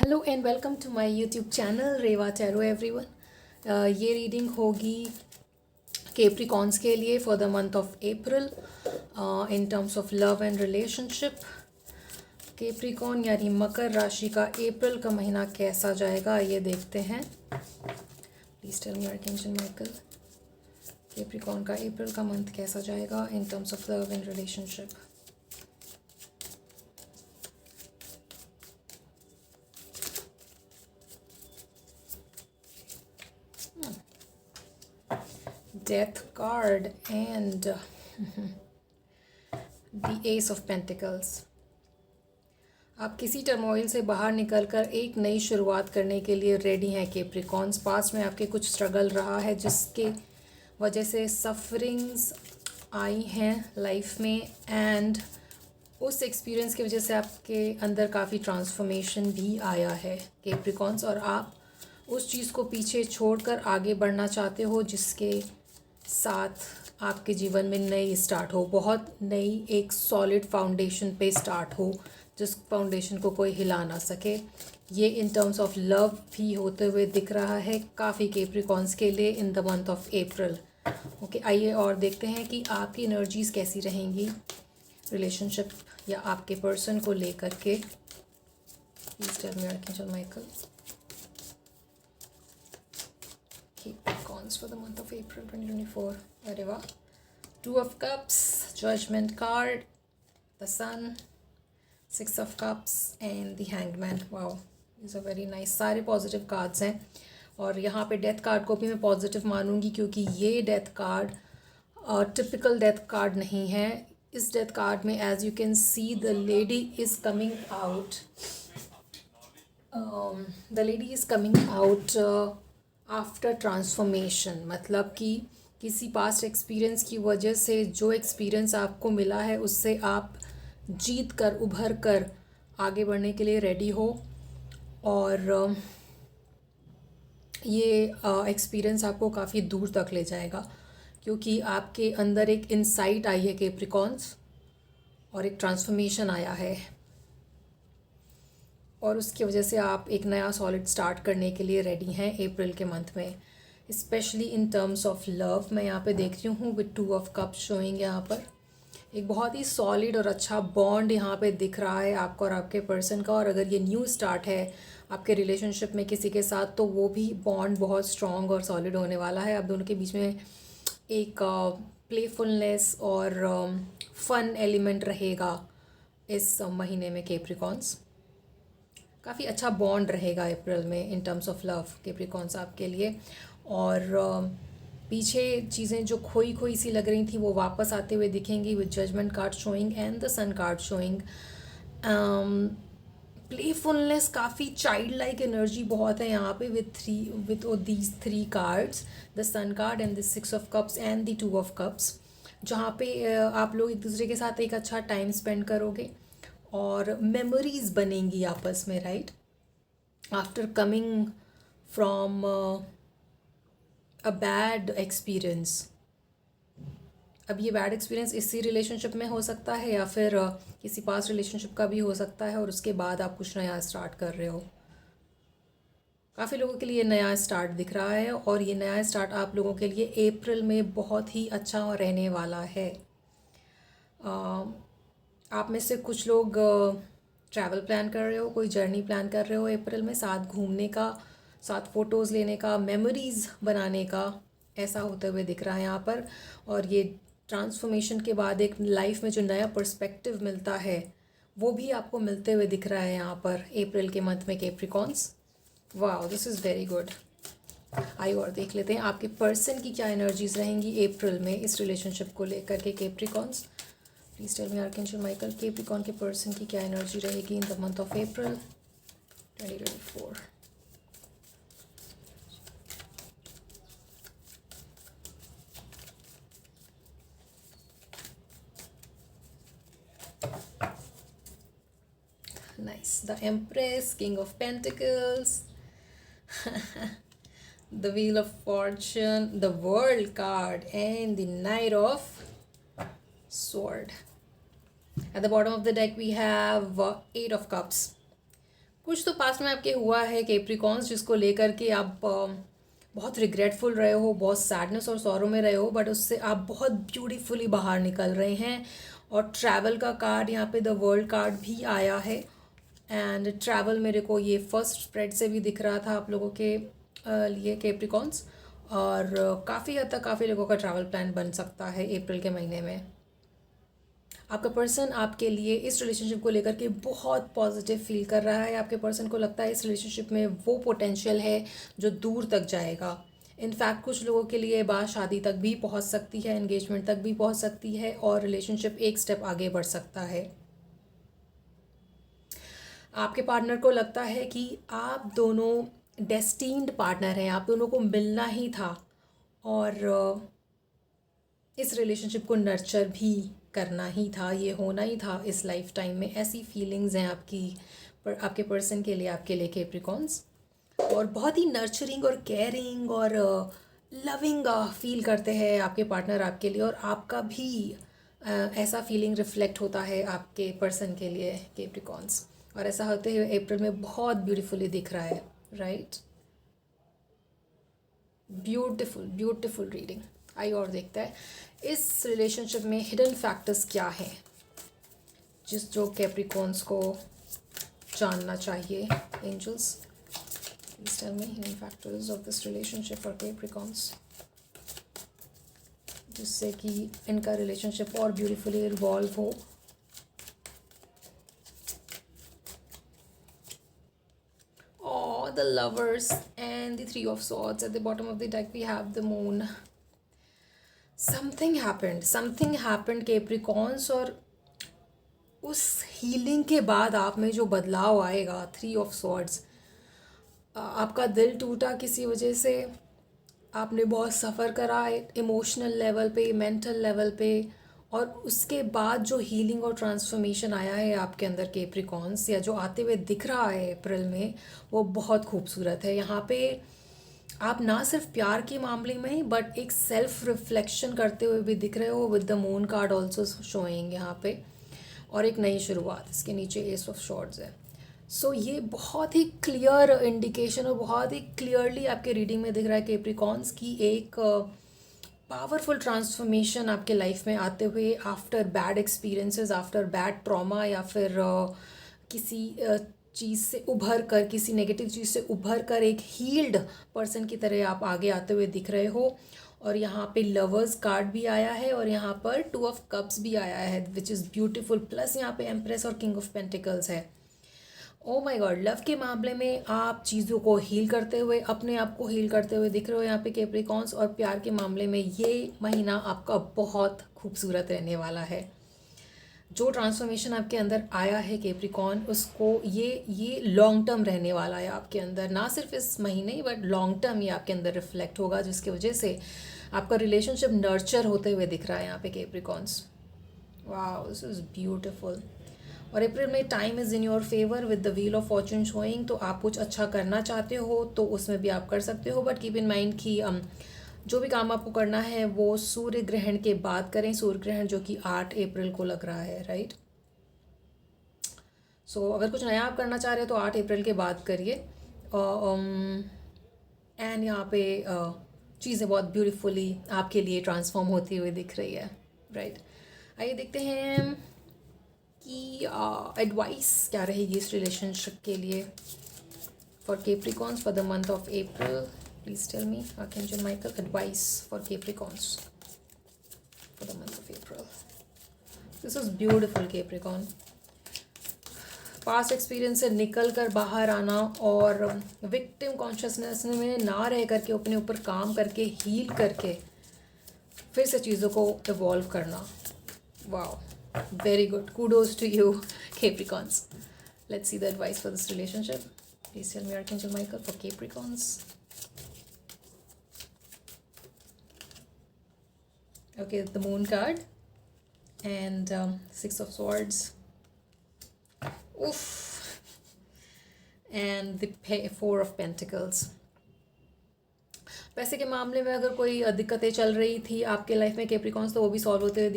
Hello and welcome to my YouTube channel Reva tarot everyone. ये reading होगी Capricorns के लिए for the month of April in terms of love and relationship. Capricorn यानी मकर राशि का अप्रैल का महीना कैसा जाएगा ये देखते हैं। Please tell me archangel Michael, Capricorn का अप्रैल का मंथ कैसा जाएगा in terms of love and relationship. Death card and the Ace of Pentacles। आप किसी टर्मोइल से बाहर निकलकर एक नई शुरुआत करने के लिए रेडी हैं कैप्रिकॉन्स। पास्ट में आपके कुछ स्ट्रगल रहा है जिसके वजह से सफरिंग्स आई हैं लाइफ में, एंड उस एक्सपीरियंस की वजह से आपके अंदर काफ़ी ट्रांसफॉर्मेशन भी आया है कैप्रिकॉन्स, और आप उस चीज़ को पीछे छोड़कर आगे बढ़ना चाहते हो जिसके साथ आपके जीवन में नई स्टार्ट हो, बहुत नई एक सॉलिड फाउंडेशन पे स्टार्ट हो जिस फाउंडेशन को कोई हिला ना सके। ये इन टर्म्स ऑफ लव भी होते हुए दिख रहा है काफ़ी कैप्रिकॉन्स के लिए इन the month of April. Okay, आइए और देखते हैं कि आपकी एनर्जीज़ कैसी रहेंगी रिलेशनशिप या आपके पर्सन को लेकर के। Please tell me archangel Michael, Capricorns for the month of April 2024. अरे वाह, Two of Cups, Judgment card, the Sun, Six of Cups and the Hanged Man. Wow, these are very nice. सारे positive cards हैं और यहाँ पे death card को भी मैं पॉजिटिव मानूंगी क्योंकि ये death card typical death card नहीं है। इस डेथ कार्ड में as you can see the lady is coming out, the lady is coming out after transformation. मतलब कि किसी पास्ट एक्सपीरियंस की वजह से जो एक्सपीरियंस आपको मिला है उससे आप जीत कर उभर कर आगे बढ़ने के लिए रेडी हो, और ये एक्सपीरियंस आपको काफ़ी दूर तक ले जाएगा क्योंकि आपके अंदर एक इंसाइट आई है कैप्रिकॉन्स और एक ट्रांसफॉर्मेशन आया है, और उसकी वजह से आप एक नया सॉलिड स्टार्ट करने के लिए रेडी हैं अप्रैल के मंथ में, specially in terms of love. मैं यहाँ पे देख रही हूँ with two of cups showing. यहाँ पर एक बहुत ही सॉलिड और अच्छा बॉन्ड यहाँ पे दिख रहा है आपको और आपके पर्सन का, और अगर ये न्यू स्टार्ट है आपके रिलेशनशिप में किसी के साथ तो वो भी बॉन्ड बहुत स्ट्रॉन्ग और सॉलिड होने वाला है। आप दोनों के बीच में एक प्लेफुलनेस और फन एलिमेंट रहेगा इस महीने में कैप्रिकॉन्स। काफ़ी अच्छा बॉन्ड रहेगा अप्रैल में इन टर्म्स ऑफ लव कैप्रिकॉन्स आपके लिए, और पीछे चीज़ें जो खोई खोई सी लग रही थी वो वापस आते हुए दिखेंगी with judgment card showing and the sun card showing. Playfulness, काफ़ी चाइल्ड लाइक एनर्जी बहुत है यहाँ पे with these three cards, the sun card and the six of cups and the two of cups, जहाँ पे आप लोग एक दूसरे के साथ एक अच्छा टाइम स्पेंड करोगे और मेमोरीज बनेंगी आपस में, right, after coming from a bad experience. अब ये बैड एक्सपीरियंस इसी रिलेशनशिप में हो सकता है या फिर किसी पास्ट रिलेशनशिप का भी हो सकता है, और उसके बाद आप कुछ नया स्टार्ट कर रहे हो। काफ़ी लोगों के लिए नया स्टार्ट दिख रहा है और ये नया स्टार्ट आप लोगों के लिए अप्रैल में बहुत ही अच्छा रहने वाला है। आप में से कुछ लोग ट्रैवल प्लान कर रहे हो, कोई जर्नी प्लान कर रहे हो अप्रैल में, साथ घूमने का, साथ फ़ोटोज़ लेने का, मेमोरीज़ बनाने का, ऐसा होते हुए दिख रहा है यहाँ पर। और ये ट्रांसफॉर्मेशन के बाद एक लाइफ में जो नया पर्सपेक्टिव मिलता है वो भी आपको मिलते हुए दिख रहा है यहाँ पर अप्रैल के मंथ में कैप्रिकॉन्स। वाह, दिस इज़ वेरी गुड। आइए और देख लेते हैं आपके पर्सन की क्या एनर्जीज रहेंगी अप्रैल में इस रिलेशनशिप को लेकर के Capricorns. Please tell me archangel Michael, Capricorn के पर्सन की क्या एनर्जी रहेगी in the month of April 2024। Nice. The Empress, King of Pentacles, the Wheel of Fortune, the World card, and the Knight of Sword. At the bottom of the deck we have Eight of Cups, कुछ तो past में आपके हुआ है Capricorns, जिसको लेकर के आप बहुत रिग्रेटफुल रहे हो, बहुत सैडनेस और सॉरो में रहे हो, बट उससे आप बहुत ब्यूटीफुली बाहर निकल रहे हैं। और ट्रैवल का कार्ड यहाँ पे द वर्ल्ड कार्ड भी आया है। एंड ट्रैवल मेरे को ये फर्स्ट स्प्रेड से भी दिख रहा था आप लोगों के लिए कैप्रिकॉन्स। और काफ़ी हद तक काफ़ी लोगों का ट्रैवल प्लान बन सकता है अप्रैल के महीने में। आपका पर्सन आपके लिए इस रिलेशनशिप को लेकर के बहुत पॉजिटिव फील कर रहा है। आपके पर्सन को लगता है इस रिलेशनशिप में वो पोटेंशियल है जो दूर तक जाएगा। इनफैक्ट कुछ लोगों के लिए बात शादी तक भी पहुंच सकती है, एंगेजमेंट तक भी पहुंच सकती है, और रिलेशनशिप एक स्टेप आगे बढ़ सकता है। आपके पार्टनर को लगता है कि आप दोनों डेस्टिन्ड पार्टनर हैं, आप दोनों को मिलना ही था, और इस रिलेशनशिप को नर्चर भी करना ही था, ये होना ही था इस लाइफ टाइम में। ऐसी फीलिंग्स हैं आपके पर्सन के लिए, आपके लिए कैप्रिकॉन्स। और बहुत ही नर्चरिंग और केयरिंग और लविंग फील करते हैं आपके पार्टनर आपके लिए, और आपका भी ऐसा फीलिंग रिफ्लेक्ट होता है आपके पर्सन के लिए कैप्रिकॉन्स। और ऐसा होते हुए अप्रैल में बहुत ब्यूटीफुली दिख रहा है, राइट। Beautiful beautiful reading. आइए और देखता है इस रिलेशनशिप में हिडन फैक्टर्स क्या हैं जो कैप्रिकॉन्स को जानना चाहिए। Angels, please tell me hidden factors of this relationship for Capricorns, जिससे कि इनका रिलेशनशिप और ब्यूटीफुली इवॉल्व हो। The lovers and the three of swords. At the bottom of the deck we have the moon. Something happened Capricorns, और उस healing के बाद आप में जो बदलाव आएगा, थ्री ऑफ सॉर्ड्स, आपका दिल टूटा किसी वजह से, आपने बहुत सफ़र करा है इमोशनल लेवल पे, मेंटल लेवल पे, और उसके बाद जो हीलिंग और ट्रांसफॉर्मेशन आया है आपके अंदर कैप्रिकॉन्स, या जो आते हुए दिख रहा है अप्रैल में, वो बहुत खूबसूरत है। यहाँ पे आप ना सिर्फ प्यार के मामले में बट एक सेल्फ रिफ्लेक्शन करते हुए भी दिख रहे हो, with the moon card also showing यहाँ पे, और एक नई शुरुआत। इसके नीचे एस ऑफ शॉर्ट्स है। सो ये बहुत ही क्लियर इंडिकेशन और बहुत ही क्लियरली आपके रीडिंग में दिख रहा है कैप्रिकॉन्स की एक पावरफुल ट्रांसफॉर्मेशन आपके लाइफ में आते हुए, after bad experiences, after bad trauma, या फिर किसी चीज़ से उभर कर, किसी नेगेटिव चीज़ से उभर कर एक हील्ड पर्सन की तरह आप आगे आते हुए दिख रहे हो। और यहाँ पे लवर्स कार्ड भी आया है, और यहाँ पर टू ऑफ कप्स भी आया है, विच इज़ ब्यूटीफुल। प्लस यहाँ पे एम्प्रेस और किंग ऑफ पेंटिकल्स है। ओ माय गॉड, लव के मामले में आप चीज़ों को हील करते हुए, अपने आप को हील करते हुए दिख रहे हो यहाँ पे कैप्रिकॉन्स। और प्यार के मामले में ये महीना आपका बहुत खूबसूरत रहने वाला है। जो ट्रांसफॉर्मेशन आपके अंदर आया है कैप्रिकॉन, उसको ये लॉन्ग टर्म रहने वाला है आपके अंदर, ना सिर्फ इस महीने बट लॉन्ग टर्म ये आपके अंदर रिफ्लेक्ट होगा, जिसकी वजह से आपका रिलेशनशिप नर्चर होते हुए दिख रहा है यहाँ पे Capricorns. Wow, this is beautiful. और अप्रैल में time is in your favour with the wheel of Fortune showing. तो आप कुछ अच्छा करना चाहते हो तो उसमें भी आप कर सकते हो, बट कीप इन माइंड कि जो भी काम आपको करना है वो सूर्य ग्रहण के बाद करें। सूर्य ग्रहण जो कि 8 अप्रैल को लग रहा है, राइट। सो अगर कुछ नया आप करना चाह रहे हो तो 8 अप्रैल के बाद करिए। एंड यहाँ पे चीज़ें बहुत ब्यूटीफुली आपके लिए ट्रांसफॉर्म होती हुई दिख रही है, राइट। आइए देखते हैं कि एडवाइस क्या रहेगी इस रिलेशनशिप के लिए for Capricorns for the month of April. Please tell me archangel Michael, advice for Capricorns for the month of April. This is beautiful Capricorn. Past experience से निकल कर बाहर आना और विक्टिम कॉन्शियसनेस में ना रह करके अपने ऊपर काम करके हील करके फिर से चीज़ों को इवॉल्व करना। Wow, very good, kudos to you Capricorns. Let's see the advice for this relationship. Please tell me Archangel Michael for Capricorns. Okay, the moon card and 6 of swords. Oof. And the 4 of pentacles. पैसे के मामले में अगर कोई दिक्कतें चल रही थी आपके लाइफ में कैप्रिकॉन्स, तो वो भी सॉल्व होते हुए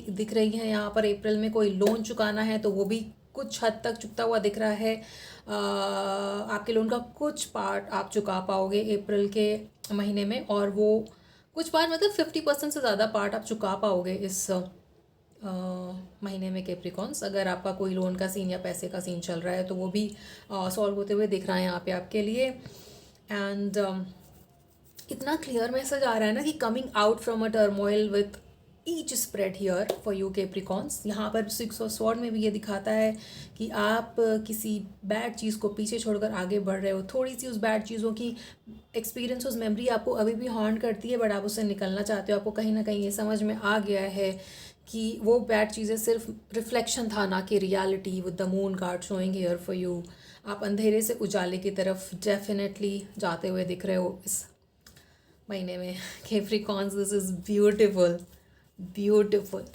दिख रही हैं यहाँ पर। अप्रैल में कोई लोन चुकाना है तो वो भी कुछ हद तक चुकता हुआ दिख रहा है। आपके लोन का कुछ पार्ट आप चुका पाओगे अप्रैल के महीने में, और वो कुछ पार्ट मतलब 50% से ज़्यादा पार्ट आप चुका पाओगे इस महीने में कैप्रिकॉन्स। अगर आपका कोई लोन का सीन या पैसे का सीन चल रहा है तो वो भी सॉल्व होते हुए दिख रहा है यहाँ पे आपके लिए। एंड इतना क्लियर मैसेज आ रहा है ना कि coming out from a turmoil with each spread here for you Capricorns. यहाँ पर 6 ऑफ स्वॉर्ड में भी ये दिखाता है कि आप किसी बैड चीज़ को पीछे छोड़कर आगे बढ़ रहे हो। थोड़ी सी उस बैड चीज़ों की एक्सपीरियंस, उस मेमोरी आपको अभी भी हॉन्ट करती है, बट आप उससे निकलना चाहते हो। आपको कहीं ना कहीं ये समझ में आ गया है कि वो बैड चीज़ें सिर्फ रिफ्लेक्शन था, ना कि reality, with the moon card showing here for you. आप अंधेरे से उजाले की तरफ डेफिनेटली जाते हुए दिख रहे हो इस महीने में Capricorns. This is beautiful, beautiful.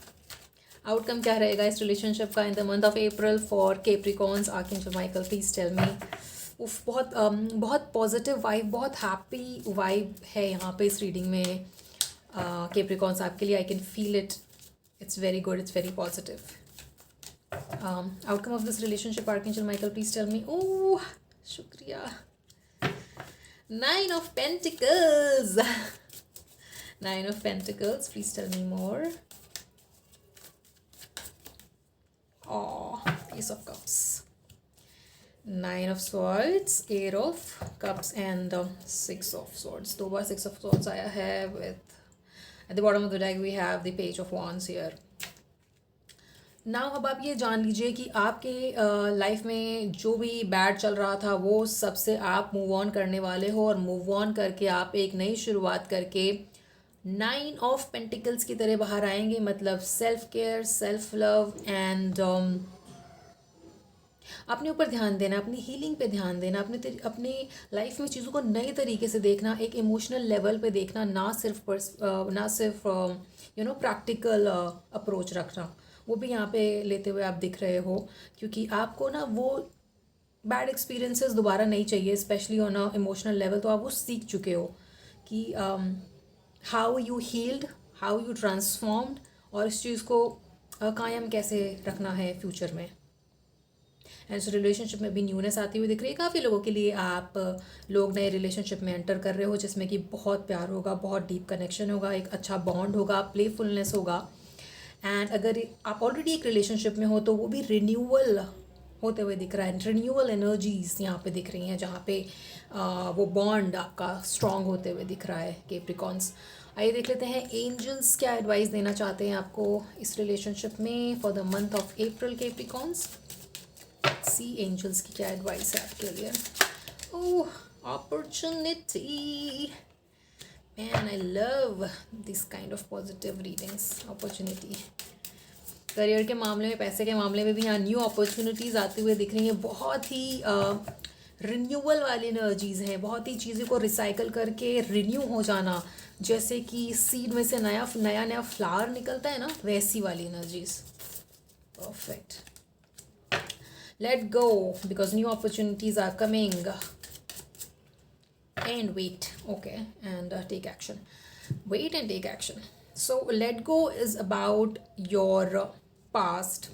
Outcome क्या रहेगा इस रिलेशनशिप का in the month of April for Capricorns? Archangel Michael please tell me. उफ, बहुत पॉजिटिव वाइब, बहुत हैप्पी वाइब है यहाँ पे इस रीडिंग में कैप्रिकॉन्स आपके लिए। I can feel it, it's very good, it's very positive. Outcome of this relationship archangel Michael please tell me. Oh शुक्रिया। 9 of Pentacles. 9 of Pentacles, please tell me more. Oh, Ace of Cups. 9 of Swords, 8 of Cups and 6 of Swords. दो बार 6 of Swords आया है with, at the bottom of the deck we have the Page of Wands here. Now अब आप ये जान लीजिए कि आपके लाइफ में जो भी बैड चल रहा था वो सबसे आप मूव ऑन करने वाले हो, और मूव ऑन करके आप एक नई शुरुआत करके 9 ऑफ पेंटिकल्स की तरह बाहर आएंगे। मतलब self care, self love and अपने ऊपर ध्यान देना, अपनी हीलिंग पे ध्यान देना, अपनी लाइफ में चीज़ों को नए तरीके से देखना, एक इमोशनल लेवल पे देखना, ना सिर्फ प्रैक्टिकल अप्रोच रखना, वो भी यहाँ पे लेते हुए आप दिख रहे हो। क्योंकि आपको ना वो बैड एक्सपीरियंसेस दोबारा नहीं चाहिए, specially on a emotional level. तो आप वो सीख चुके हो कि how you healed, how you transformed, और इस चीज़ को कायम कैसे रखना है फ्यूचर में। एंड इस रिलेशनशिप में भी न्यूनेस आती हुई दिख रही है काफ़ी लोगों के लिए। आप लोग नए रिलेशनशिप में एंटर कर रहे हो जिसमें कि बहुत प्यार होगा, बहुत डीप कनेक्शन होगा, एक अच्छा बॉन्ड होगा, प्लेफुलनेस होगा। एंड अगर आप ऑलरेडी एक रिलेशनशिप में हो तो वो भी रिन्यूअल होते हुए दिख रहा है। रिन्यूअल एनर्जीज यहाँ पे दिख रही हैं, जहाँ पे वो बॉन्ड आपका स्ट्रॉन्ग होते हुए दिख रहा है कैप्रिकॉन्स। आइए देख लेते हैं एंजल्स क्या एडवाइस देना चाहते हैं आपको इस रिलेशनशिप में for the month of April Capricorns. सी एंजल्स की क्या एडवाइस है आपके लिए। Oh, opportunity. Man, I love this kind of positive readings. Opportunity. Career के मामले में, पैसे के मामले में भी यहाँ न्यू अपॉर्चुनिटीज़ आती हुए दिख रही हैं। बहुत ही रिन्यूअल वाली एनर्जीज़ हैं, बहुत ही चीज़ों को रिसाइकल करके रिन्यू हो जाना, जैसे कि सीड में से नया नया फ्लावर निकलता है ना, वैसी वाली energies. Perfect. Let go because new opportunities are coming. And wait, okay, and take action. Wait and take action. So let go is about your past.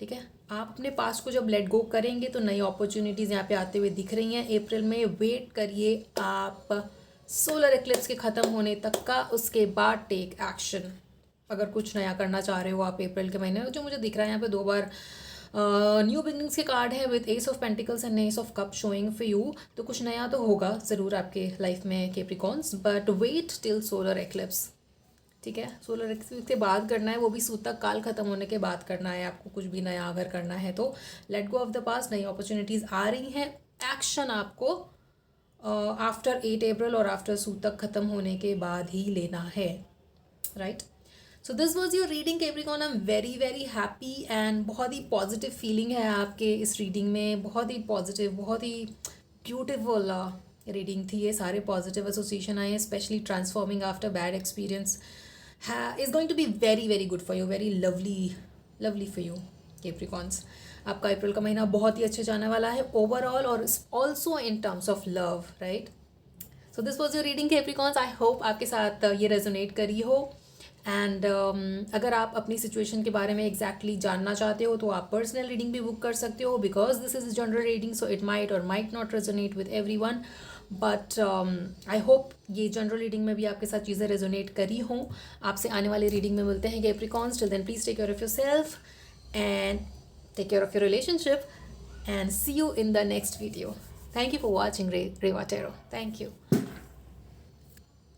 ठीक है, आप अपने पास्ट को जब लेट गो करेंगे तो नई अपॉर्चुनिटीज़ यहाँ पे आते हुए दिख रही हैं अप्रैल में। वेट करिए आप सोलर एक्लिप्स के ख़त्म होने तक का, उसके बाद टेक एक्शन। अगर कुछ नया करना चाह रहे हो आप अप्रैल के महीने में, जो मुझे दिख रहा है यहाँ पे दो बार न्यू बिगनिंग्स के कार्ड है with ace of pentacles and ace of cup showing for you. तो कुछ नया तो होगा ज़रूर आपके लाइफ में Capricorns, but wait till solar eclipse. ठीक है, सोलर एक्लिप्स के बाद करना है, वो भी सूतक काल खत्म होने के बाद करना है आपको कुछ भी नया अगर करना है तो। Let go of the past, नई अपॉर्चुनिटीज़ आ रही हैं। एक्शन आपको आफ्टर 8 अप्रैल और आफ्टर सूतक खत्म होने के बाद ही लेना है, right. So this was your reading Capricorn. I am very very happy and बहुत ही पॉजिटिव फीलिंग है आपके इस रीडिंग में। बहुत ही पॉजिटिव, बहुत ही ब्यूटिफुल रीडिंग थी ये। सारे पॉजिटिव एसोसिएशन आए हैं, specially transforming after bad experience is going to be very very good for you, very lovely for you Capricorns. आपका अप्रैल का महीना बहुत ही अच्छे जाने वाला है ओवरऑल, और also in terms of love, right. So this was your reading Capricorns. I hope आपके साथ ये रेजोनेट करी हो। एंड अगर आप अपनी सिचुएशन के बारे में एग्जैक्टली जानना चाहते हो तो आप पर्सनल रीडिंग भी बुक कर सकते हो, because this is general reading, so it might और might not resonate with everyone, but I hope ये जनरल रीडिंग में भी आपके साथ चीज़ें रेजोनेट करी हों। आपसे आने वाली रीडिंग में मिलते हैं Capricorns. Till then please take care of yourself and take care of your relationship, and see you in the next video. Thank you for watching Reva Tarot. Thank you.